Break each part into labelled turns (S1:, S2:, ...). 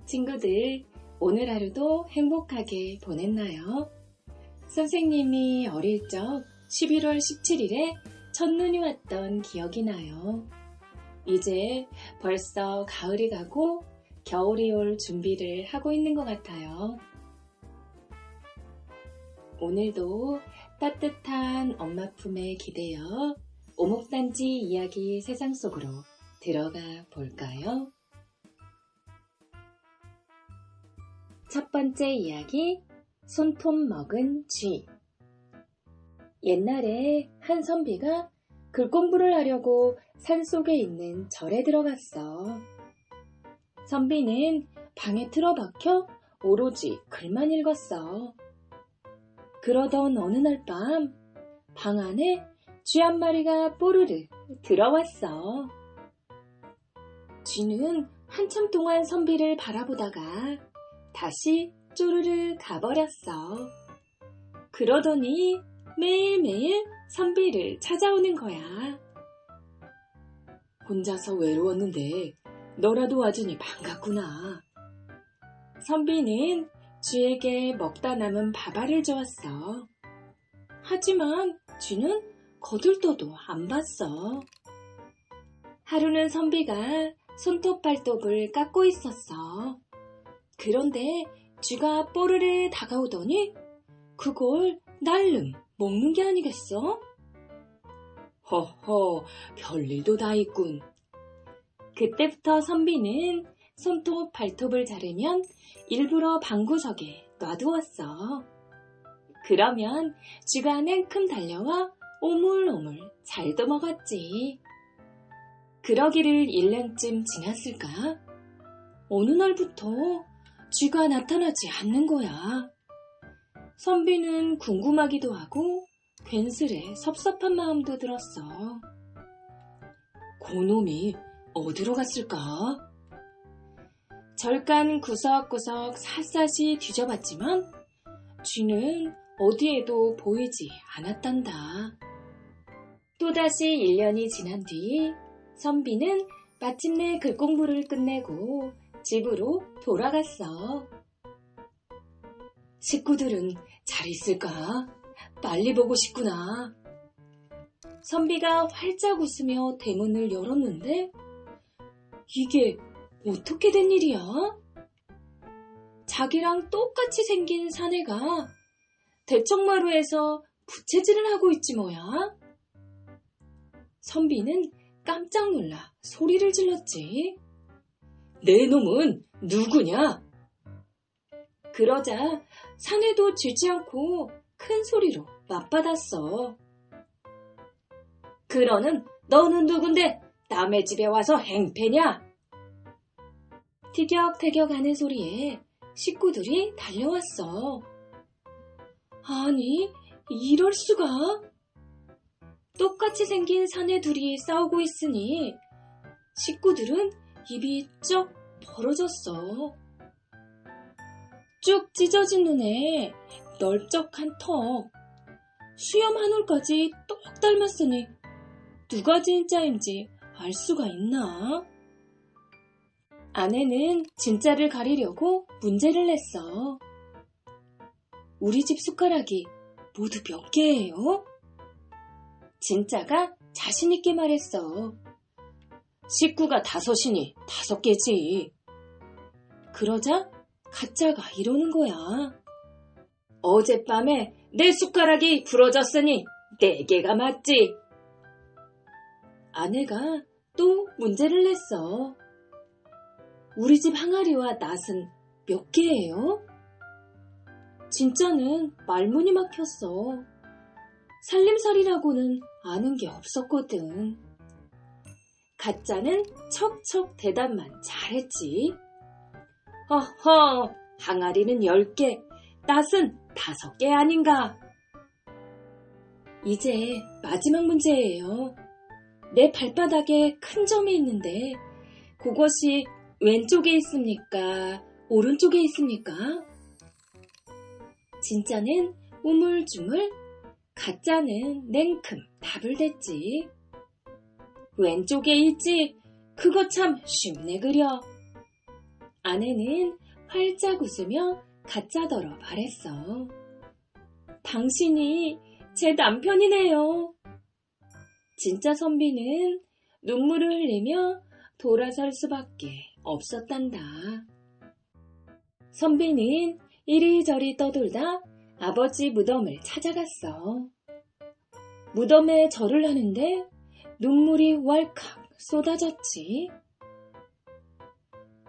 S1: 친구들, 오늘 하루도 행복하게 보냈나요? 선생님이 어릴 적 11월 17일에 첫눈이 왔던 기억이 나요. 이제 벌써 가을이 가고 겨울이 올 준비를 하고 있는 것 같아요. 오늘도 따뜻한 엄마 품에 기대어 오목단지 이야기 세상 속으로 들어가 볼까요? 첫 번째 이야기, 손톱 먹은 쥐. 옛날에 한 선비가 글 공부를 하려고 산속에 있는 절에 들어갔어. 선비는 방에 틀어박혀 오로지 글만 읽었어. 그러던 어느 날 밤, 방 안에 쥐 한 마리가 뽀르르 들어왔어. 쥐는 한참 동안 선비를 바라보다가 다시 쪼르르 가버렸어. 그러더니 매일매일 선비를 찾아오는 거야. 혼자서 외로웠는데 너라도 와주니 반갑구나. 선비는 쥐에게 먹다 남은 밥알을 주었어. 하지만 쥐는 거들떠도 안 봤어. 하루는 선비가 손톱 발톱을 깎고 있었어. 그런데 쥐가 뽀르르 다가오더니 그걸 날름 먹는 게 아니겠어? 허허, 별일도 다 있군. 그때부터 선비는 손톱 발톱을 자르면 일부러 방구석에 놔두었어. 그러면 쥐가 냉큼 달려와 오물오물 잘도 먹었지. 그러기를 1년쯤 지났을까? 어느 날부터 쥐가 나타나지 않는 거야. 선비는 궁금하기도 하고 괜스레 섭섭한 마음도 들었어. 고놈이 어디로 갔을까? 절간 구석구석 샅샅이 뒤져봤지만 쥐는 어디에도 보이지 않았단다. 또다시 1년이 지난 뒤 선비는 마침내 글 공부를 끝내고 집으로 돌아갔어. 식구들은 잘 있을까? 빨리 보고 싶구나. 선비가 활짝 웃으며 대문을 열었는데 이게 어떻게 된 일이야? 자기랑 똑같이 생긴 사내가 대청마루에서 부채질을 하고 있지 뭐야? 선비는 깜짝 놀라 소리를 질렀지. 내 놈은 누구냐? 그러자 사내도 쥐지 않고 큰 소리로 맞받았어. 그러는 너는 누군데 남의 집에 와서 행패냐? 티격태격하는 소리에 식구들이 달려왔어. 아니, 이럴 수가? 똑같이 생긴 사내 둘이 싸우고 있으니 식구들은 입이 쩍 벌어졌어. 쭉 찢어진 눈에 넓적한 턱, 수염 한 올까지 똑 닮았으니 누가 진짜인지 알 수가 있나? 아내는 진짜를 가리려고 문제를 냈어. 우리 집 숟가락이 모두 몇 개예요? 진짜가 자신있게 말했어. 식구가 5이니 5개지. 그러자 가짜가 이러는 거야. 어젯밤에 내 숟가락이 부러졌으니 4개가 맞지. 아내가 또 문제를 냈어. 우리 집 항아리와 낫은 몇 개예요? 진짜는 말문이 막혔어. 살림살이라고는 아는 게 없었거든. 가짜는 척척 대답만 잘했지. 허허, 항아리는 10개, 낫은 5개 아닌가? 이제 마지막 문제예요. 내 발바닥에 큰 점이 있는데 그것이 왼쪽에 있습니까? 오른쪽에 있습니까? 진짜는 우물쭈물, 가짜는 냉큼 답을 댔지. 왼쪽에 있지. 그거 참 쉽네 그려. 아내는 활짝 웃으며 가짜더러 말했어. 당신이 제 남편이네요. 진짜 선비는 눈물을 흘리며 돌아설 수밖에 없었단다. 선비는 이리저리 떠돌다 아버지 무덤을 찾아갔어. 무덤에 절을 하는데 눈물이 왈칵 쏟아졌지.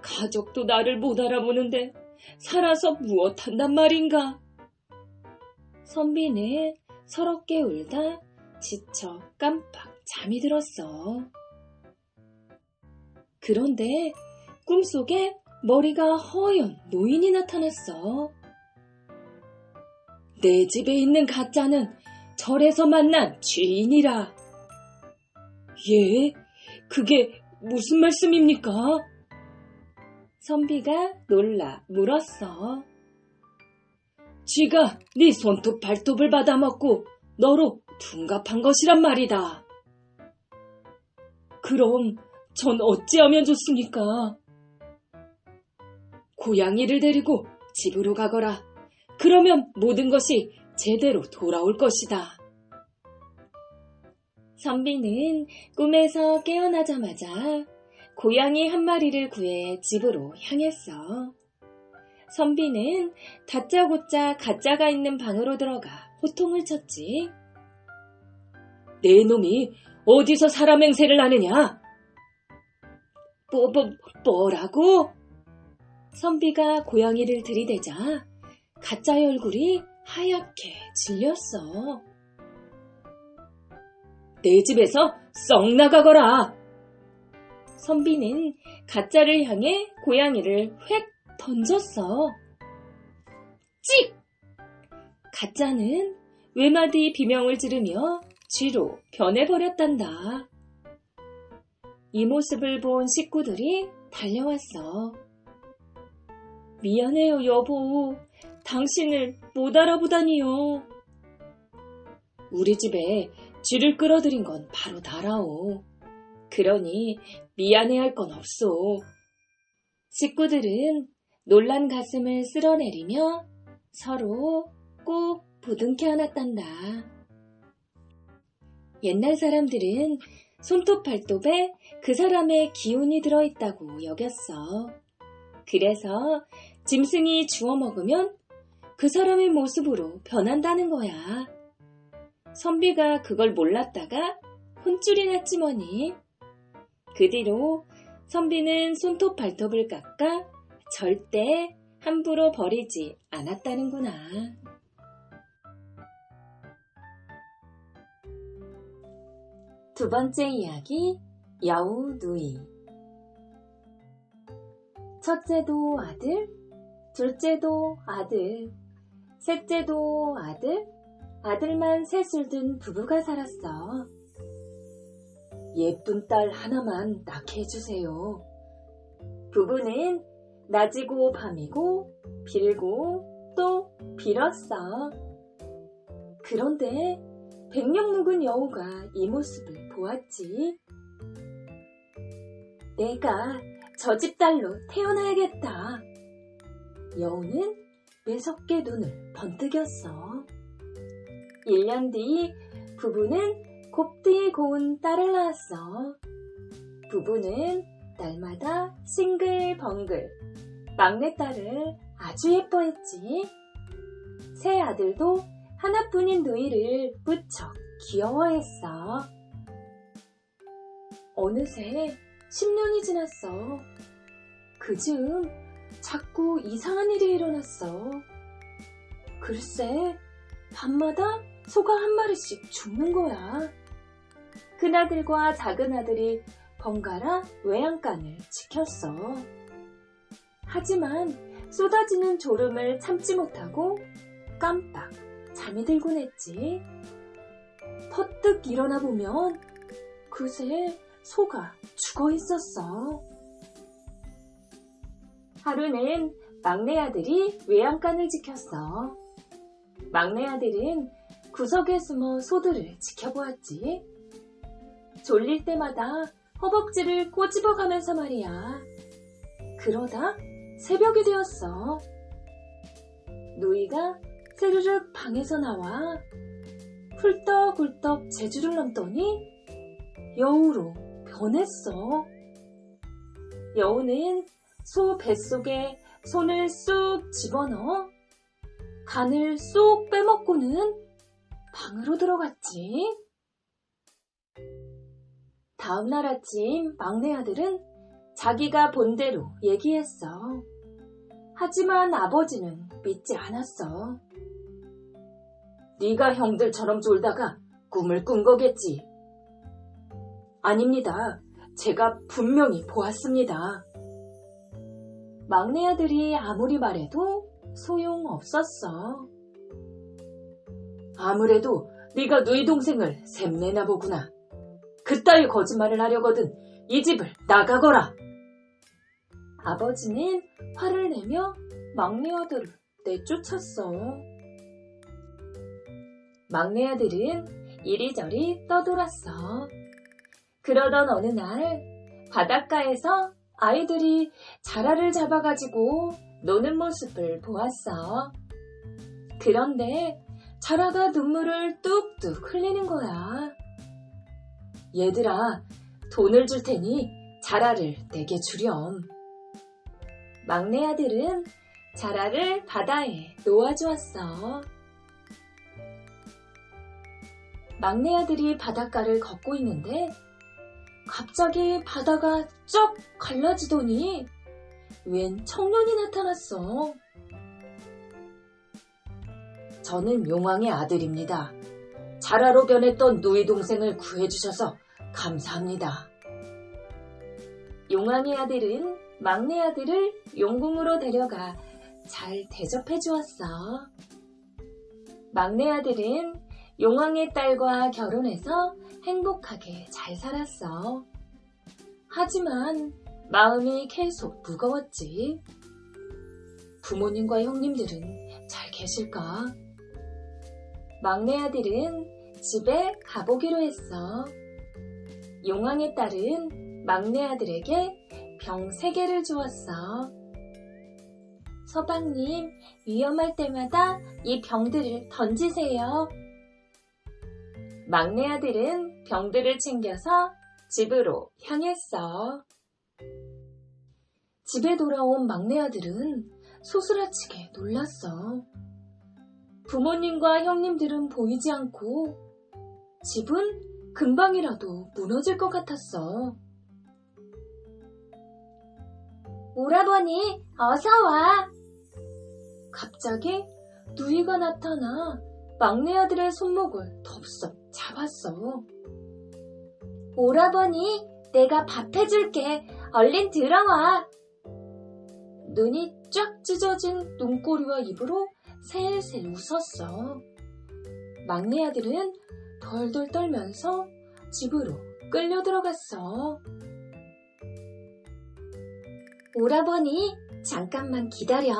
S1: 가족도 나를 못 알아보는데 살아서 무엇한단 말인가. 선비는 서럽게 울다 지쳐 깜빡 잠이 들었어. 그런데 꿈속에 머리가 허연 노인이 나타났어. 내 집에 있는 가짜는 절에서 만난 죄인이라. 예? 그게 무슨 말씀입니까? 선비가 놀라 물었어. 쥐가 네 손톱 발톱을 받아먹고 너로 둔갑한 것이란 말이다. 그럼 전 어찌하면 좋습니까? 고양이를 데리고 집으로 가거라. 그러면 모든 것이 제대로 돌아올 것이다. 선비는 꿈에서 깨어나자마자 고양이 한 마리를 구해 집으로 향했어. 선비는 다짜고짜 가짜가 있는 방으로 들어가 호통을 쳤지. 내 놈이 어디서 사람 행세를 하느냐? 뭐라고? 선비가 고양이를 들이대자 가짜의 얼굴이 하얗게 질렸어. 내 집에서 썩 나가거라. 선비는 가짜를 향해 고양이를 획 던졌어. 찍! 가짜는 외마디 비명을 지르며 쥐로 변해버렸단다. 이 모습을 본 식구들이 달려왔어. 미안해요, 여보. 당신을 못 알아보다니요. 우리 집에 쥐를 끌어들인 건 바로 나라오. 그러니 미안해할 건 없소. 식구들은 놀란 가슴을 쓸어내리며 서로 꼭 부둥켜 안았단다. 옛날 사람들은 손톱 발톱에 그 사람의 기운이 들어있다고 여겼어. 그래서 짐승이 주워 먹으면 그 사람의 모습으로 변한다는 거야. 선비가 그걸 몰랐다가 혼쭐이 났지 뭐니. 그 뒤로 선비는 손톱 발톱을 깎아 절대 함부로 버리지 않았다는구나. 두 번째 이야기, 여우 누이. 첫째도 아들, 둘째도 아들, 셋째도 아들, 아들만 셋을 둔 부부가 살았어. 예쁜 딸 하나만 낳게 해주세요. 부부는 낮이고 밤이고 빌고 또 빌었어. 그런데 백령 묵은 여우가 이 모습을 보았지. 내가 저 집 딸로 태어나야겠다. 여우는 매섭게 눈을 번뜩였어. 1년 뒤 부부는 곱디 고운 딸을 낳았어. 부부는 날마다 싱글벙글 막내딸을 아주 예뻐했지. 새 아들도 하나뿐인 누이를 무척 귀여워했어. 어느새 10년이 지났어. 그즈음 자꾸 이상한 일이 일어났어. 글쎄, 밤마다 소가 한 마리씩 죽는 거야. 큰아들과 작은아들이 번갈아 외양간을 지켰어. 하지만 쏟아지는 졸음을 참지 못하고 깜빡 잠이 들곤 했지. 퍼뜩 일어나 보면 그새 소가 죽어 있었어. 하루는 막내 아들이 외양간을 지켰어. 막내 아들은 구석에 숨어 소들을 지켜보았지. 졸릴 때마다 허벅지를 꼬집어가면서 말이야. 그러다 새벽이 되었어. 누이가 스르륵 방에서 나와 훌떡훌떡 제주를 넘더니 여우로 변했어. 여우는 소 뱃속에 손을 쑥 집어넣어 간을 쏙 빼먹고는 방으로 들어갔지. 다음날 아침 막내 아들은 자기가 본 대로 얘기했어. 하지만 아버지는 믿지 않았어. 네가 형들처럼 졸다가 꿈을 꾼 거겠지. 아닙니다. 제가 분명히 보았습니다. 막내 아들이 아무리 말해도 소용없었어. 아무래도 네가 누이 동생을 샘내나 보구나. 그따위 거짓말을 하려거든 이 집을 나가거라. 아버지는 화를 내며 막내 아들을 내쫓았어. 막내 아들은 이리저리 떠돌았어. 그러던 어느 날 바닷가에서 아이들이 자라를 잡아가지고 노는 모습을 보았어. 그런데 자라가 눈물을 뚝뚝 흘리는 거야. 얘들아, 돈을 줄 테니 자라를 내게 주렴. 막내 아들은 자라를 바다에 놓아주었어. 막내 아들이 바닷가를 걷고 있는데 갑자기 바다가 쩍 갈라지더니 웬 청년이 나타났어. 저는 용왕의 아들입니다. 자라로 변했던 누이 동생을 구해주셔서 감사합니다. 용왕의 아들은 막내 아들을 용궁으로 데려가 잘 대접해 주었어. 막내 아들은 용왕의 딸과 결혼해서 행복하게 잘 살았어. 하지만 마음이 계속 무거웠지. 부모님과 형님들은 잘 계실까? 막내 아들은 집에 가보기로 했어. 용왕의 딸은 막내 아들에게 병 3개를 주었어. 서방님, 위험할 때마다 이 병들을 던지세요. 막내 아들은 병들을 챙겨서 집으로 향했어. 집에 돌아온 막내 아들은 소스라치게 놀랐어. 부모님과 형님들은 보이지 않고 집은 금방이라도 무너질 것 같았어. 오라버니, 어서 와. 갑자기 누이가 나타나 막내 아들의 손목을 덥석 잡았어. 오라버니, 내가 밥 해줄게. 얼른 들어와. 눈이 쫙 찢어진 눈꼬리와 입으로 셀셀 웃었어. 막내 아들은 덜덜 떨면서 집으로 끌려 들어갔어. 오라버니, 잠깐만 기다려.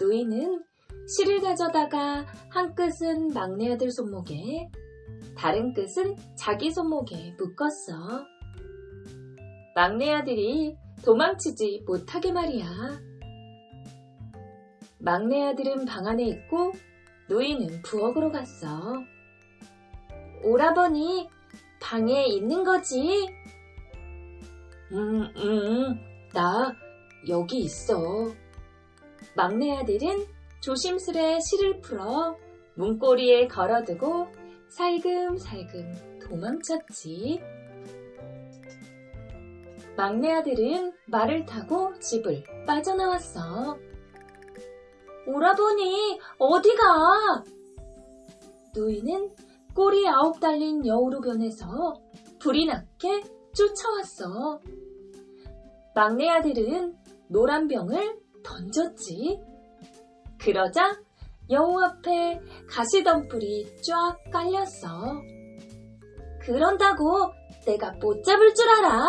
S1: 누이는 실을 가져다가 한 끝은 막내 아들 손목에, 다른 끝은 자기 손목에 묶었어. 막내 아들이 도망치지 못하게 말이야. 막내 아들은 방 안에 있고 누이는 부엌으로 갔어. 오라버니, 방에 있는 거지? 나 여기 있어. 막내 아들은 조심스레 실을 풀어 문고리에 걸어두고 살금살금 도망쳤지. 막내 아들은 말을 타고 집을 빠져나왔어. 오라버니, 어디가? 누이는 꼬리 9 달린 여우로 변해서 불이 나게 쫓아왔어. 막내 아들은 노란 병을 던졌지. 그러자 여우 앞에 가시덤불이 쫙 깔렸어. 그런다고 내가 못 잡을 줄 알아?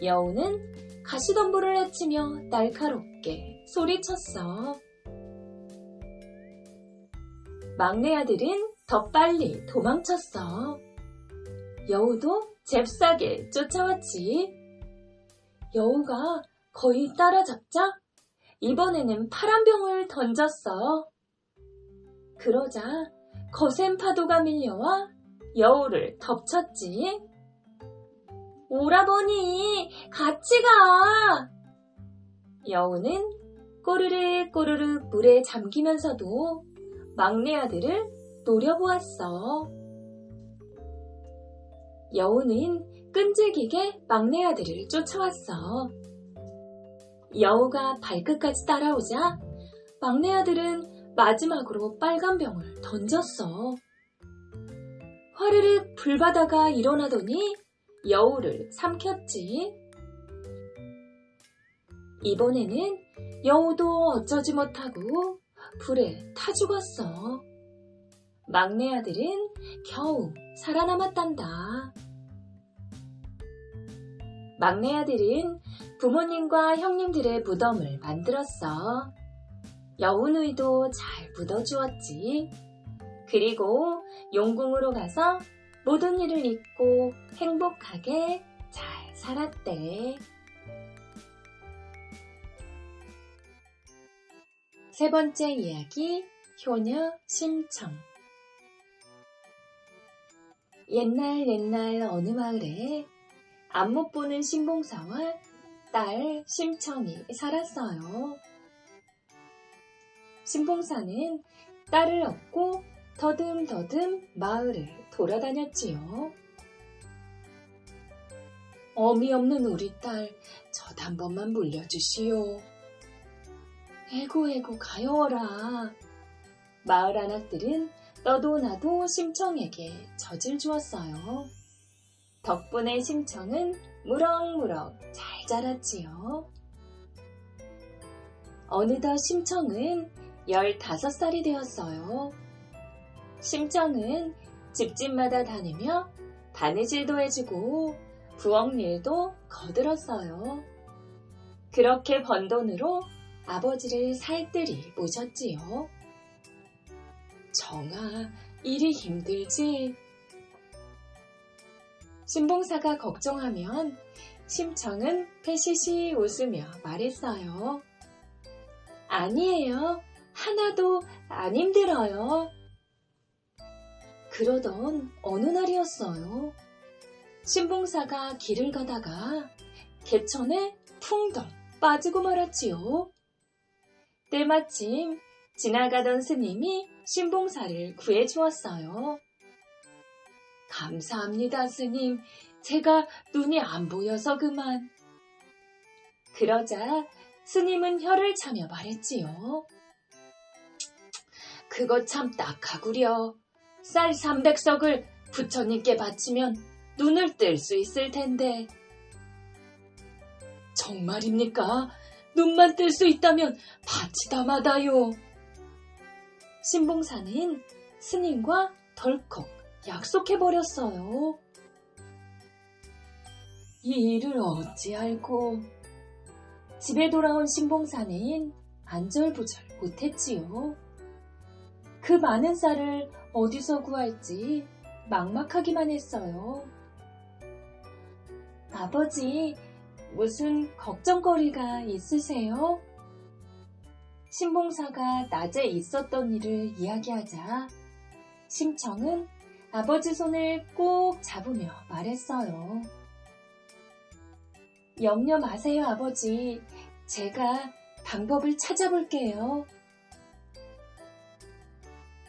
S1: 여우는 가시덤불을 헤치며 날카롭게 소리쳤어. 막내 아들은 더 빨리 도망쳤어. 여우도 잽싸게 쫓아왔지. 여우가 거의 따라잡자 이번에는 파란 병을 던졌어. 그러자 거센 파도가 밀려와 여우를 덮쳤지. 오라버니, 같이 가! 여우는 꼬르륵 꼬르륵 물에 잠기면서도 막내 아들을 노려보았어. 여우는 끈질기게 막내 아들을 쫓아왔어. 여우가 발끝까지 따라오자 막내 아들은 마지막으로 빨간 병을 던졌어. 화르륵 불바다가 일어나더니 여우를 삼켰지. 이번에는 여우도 어쩌지 못하고 불에 타 죽었어. 막내 아들은 겨우 살아남았단다. 막내 아들은 부모님과 형님들의 무덤을 만들었어. 여우누이도 잘 묻어주었지. 그리고 용궁으로 가서 모든 일을 잊고 행복하게 잘 살았대. 세 번째 이야기, 효녀 심청. 옛날 어느 마을에 안못 보는 신봉사와 딸 심청이 살았어요. 신봉사는 딸을 얻고 더듬더듬 마을을 돌아다녔지요. 어미 없는 우리 딸, 젖 한 번만 물려주시오. 에고 가여워라. 마을 아낙들은 너도 나도 심청에게 젖을 주었어요. 덕분에 심청은 무럭무럭 잘 자랐지요. 어느덧 심청은 15살이 되었어요. 심청은 집집마다 다니며 바느질도 해주고 부엌일도 거들었어요. 그렇게 번 돈으로 아버지를 살뜰히 모셨지요. 정아, 일이 힘들지? 신봉사가 걱정하면 심청은 패시시 웃으며 말했어요. 아니에요. 하나도 안 힘들어요. 그러던 어느 날이었어요. 신봉사가 길을 가다가 개천에 풍덩 빠지고 말았지요. 때마침 지나가던 스님이 신봉사를 구해주었어요. 감사합니다, 스님. 제가 눈이 안 보여서 그만. 그러자 스님은 혀를 차며 말했지요. 그거 참 딱하구려. 쌀 300석을 부처님께 바치면 눈을 뜰 수 있을 텐데. 정말입니까? 눈만 뜰 수 있다면 바치다 마다요. 신봉사는 스님과 덜컥 약속해버렸어요. 이 일을 어찌할꼬. 집에 돌아온 신봉사는 안절부절 못했지요. 그 많은 쌀을 어디서 구할지 막막하기만 했어요. 아버지, 무슨 걱정거리가 있으세요? 신봉사가 낮에 있었던 일을 이야기하자 심청은 아버지 손을 꼭 잡으며 말했어요. 염려 마세요, 아버지. 제가 방법을 찾아볼게요.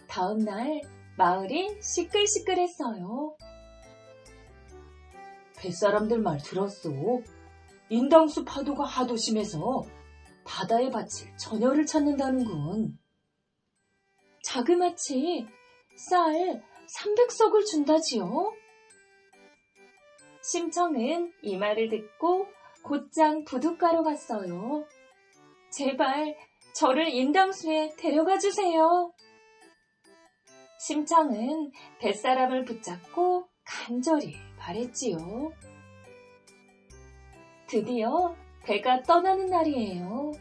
S1: 다음 날 마을이 시끌시끌했어요. 뱃사람들 말 들었소. 인당수 파도가 하도 심해서 바다에 바칠 처녀를 찾는다는군. 자그마치 쌀 300석을 준다지요. 심청은 이 말을 듣고 곧장 부둣가로 갔어요. 제발 저를 인당수에 데려가 주세요. 심청은 뱃사람을 붙잡고 간절히 바랬지요. 드디어 배가 떠나는 날이에요.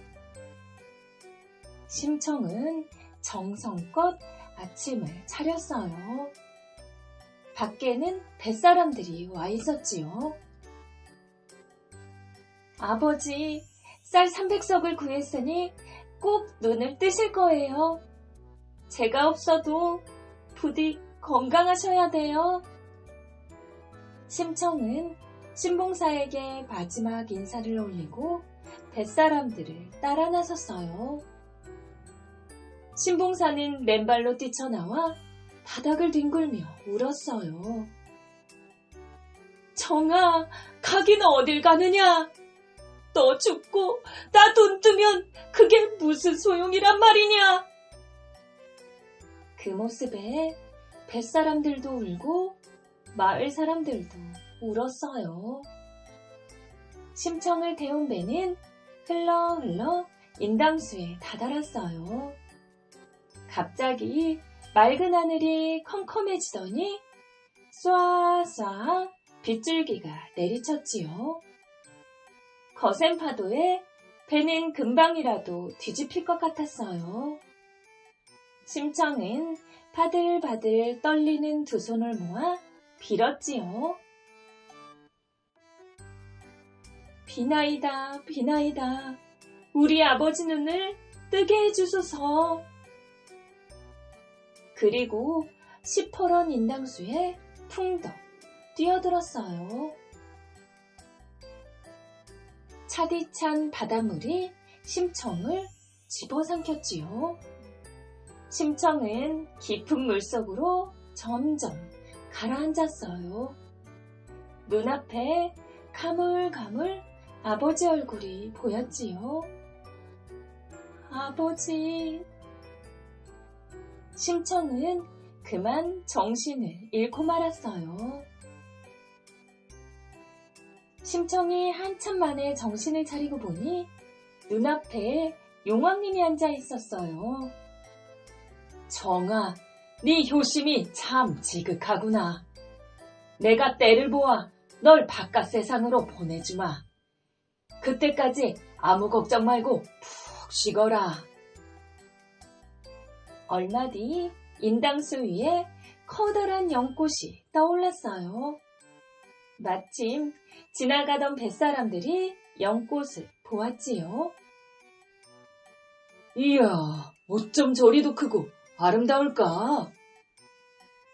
S1: 심청은 정성껏 아침을 차렸어요. 밖에는 뱃사람들이 와 있었지요. 아버지, 쌀 300석을 구했으니 꼭 눈을 뜨실 거예요. 제가 없어도 부디 건강하셔야 돼요. 심청은 신봉사에게 마지막 인사를 올리고 뱃사람들을 따라 나섰어요. 신봉사는 맨발로 뛰쳐나와 바닥을 뒹굴며 울었어요. 정아, 가기는 어딜 가느냐? 너 죽고 나 돈 뜨면 그게 무슨 소용이란 말이냐? 그 모습에 뱃사람들도 울고 마을 사람들도 울었어요. 심청을 태운 배는 흘러 인당수에 다다랐어요. 갑자기 맑은 하늘이 컴컴해지더니 쏴쏴 빗줄기가 내리쳤지요. 거센 파도에 배는 금방이라도 뒤집힐 것 같았어요. 심청은 바들바들 떨리는 두 손을 모아 빌었지요. 비나이다, 비나이다. 우리 아버지 눈을 뜨게 해주소서. 그리고 시퍼런 인당수에 풍덩 뛰어들었어요. 차디찬 바닷물이 심청을 집어삼켰지요. 심청은 깊은 물속으로 점점 가라앉았어요. 눈앞에 가물가물 아버지 얼굴이 보였지요. 아버지. 심청은 그만 정신을 잃고 말았어요. 심청이 한참 만에 정신을 차리고 보니 눈앞에 용왕님이 앉아 있었어요. 정아, 네 효심이 참 지극하구나. 내가 때를 보아 널 바깥 세상으로 보내주마. 그때까지 아무 걱정 말고 푹 쉬거라. 얼마 뒤 인당수 위에 커다란 연꽃이 떠올랐어요. 마침 지나가던 뱃사람들이 연꽃을 보았지요. 이야, 어쩜 저리도 크고 아름다울까?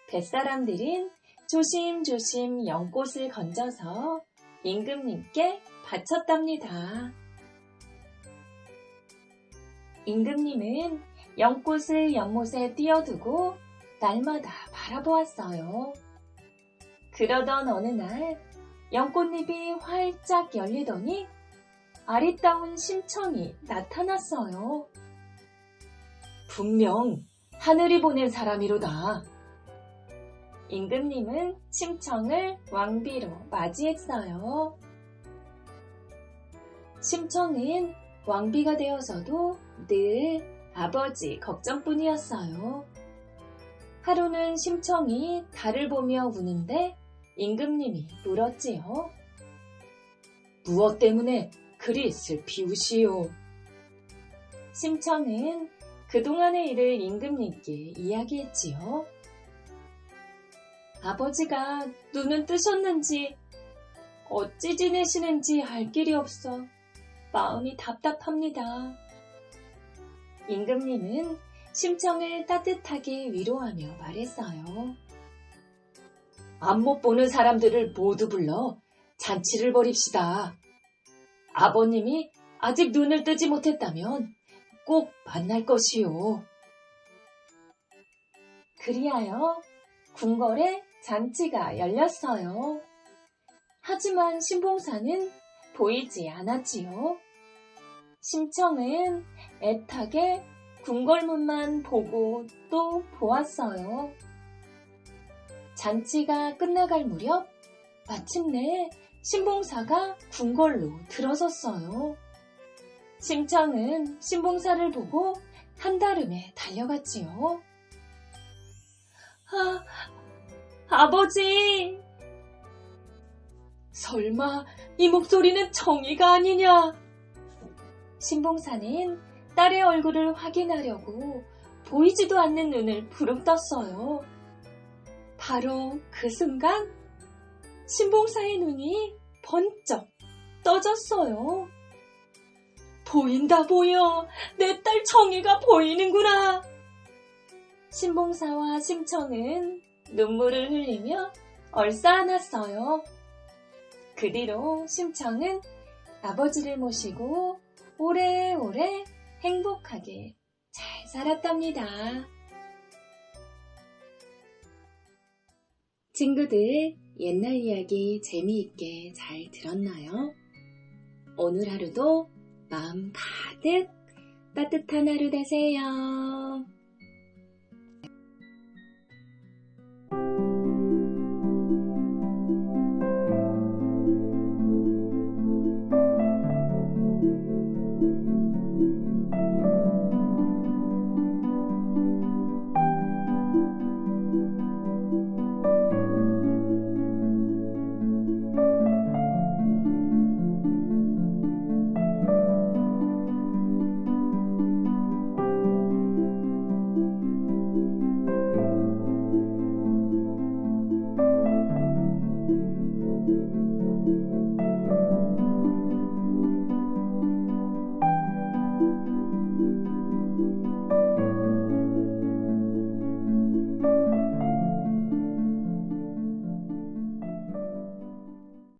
S1: 뱃사람들은 조심조심 연꽃을 건져서 임금님께 바쳤답니다. 임금님은 연꽃을 연못에 띄워두고 날마다 바라보았어요. 그러던 어느 날 연꽃잎이 활짝 열리더니 아리따운 심청이 나타났어요. 분명 하늘이 보낸 사람이로다. 임금님은 심청을 왕비로 맞이했어요. 심청은 왕비가 되어서도 늘 아버지 걱정뿐이었어요. 하루는 심청이 달을 보며 우는데 임금님이 물었지요. 무엇 때문에 그리 슬피 우시오? 심청은 그동안의 일을 임금님께 이야기했지요. 아버지가 눈은 뜨셨는지 어찌 지내시는지 알 길이 없어 마음이 답답합니다. 임금님은 심청을 따뜻하게 위로하며 말했어요. 안못 보는 사람들을 모두 불러 잔치를 벌입시다. 아버님이 아직 눈을 뜨지 못했다면 꼭 만날 것이요. 그리하여 궁궐에 잔치가 열렸어요. 하지만 신봉사는 보이지 않았지요. 심청은 애타게 궁궐문만 보고 또 보았어요. 잔치가 끝나갈 무렵 마침내 신봉사가 궁궐로 들어섰어요. 심청은 신봉사를 보고 한달음에 달려갔지요. 아버지! 설마 이 목소리는 정의가 아니냐? 신봉사는 딸의 얼굴을 확인하려고 보이지도 않는 눈을 부릅떴어요. 바로 그 순간 신봉사의 눈이 번쩍 떠졌어요. 보인다 보여. 내 딸 청이가 보이는구나. 신봉사와 심청은 눈물을 흘리며 얼싸안았어요. 그 뒤로 심청은 아버지를 모시고 오래오래 행복하게 잘 살았답니다. 친구들, 옛날 이야기 재미있게 잘 들었나요? 오늘 하루도 마음 가득 따뜻한 하루 되세요.